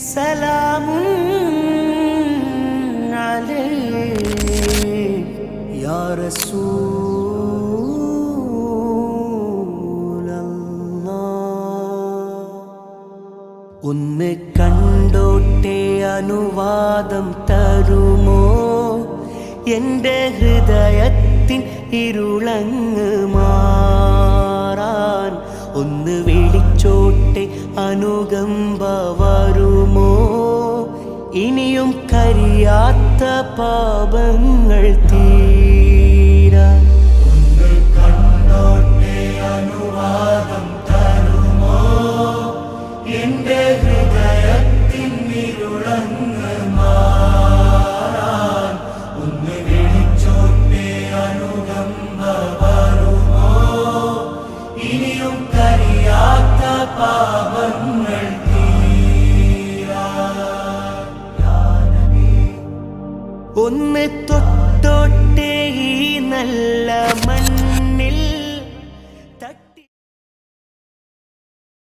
സലാമുൻ അലൈക യാ റസൂലല്ലാഹ്. ഒന്ന് കണ്ടോട്ടെ അനുവാദം തരുമോ? എൻ്റെ ഹൃദയത്തിൻ ഇരുളങ്ങ് മാറാൻ ഒന്ന് വിളിച്ചോട്ടെ അനുകമ്പ വരുമോ? ഇനിയും കരിയാത്ത പാപങ്ങൾ തീരാൻ ഒന്ന് കണ്ടോട്ടെ അനുവാദം തരുമോ? എൻ്റെ ഹൃദയത്തിൻ ഇരുളങ്ങ് മാറാൻ ഒന്ന് വിളിച്ചോട്ടെ അനുകമ്പ വരുമോ? ഇനിയും കരിയാത്ത പാപങ്ങൾ തീരാൻ യാ നബി. ഒന്ന് തൊട്ടോട്ടെ ഈ നല്ല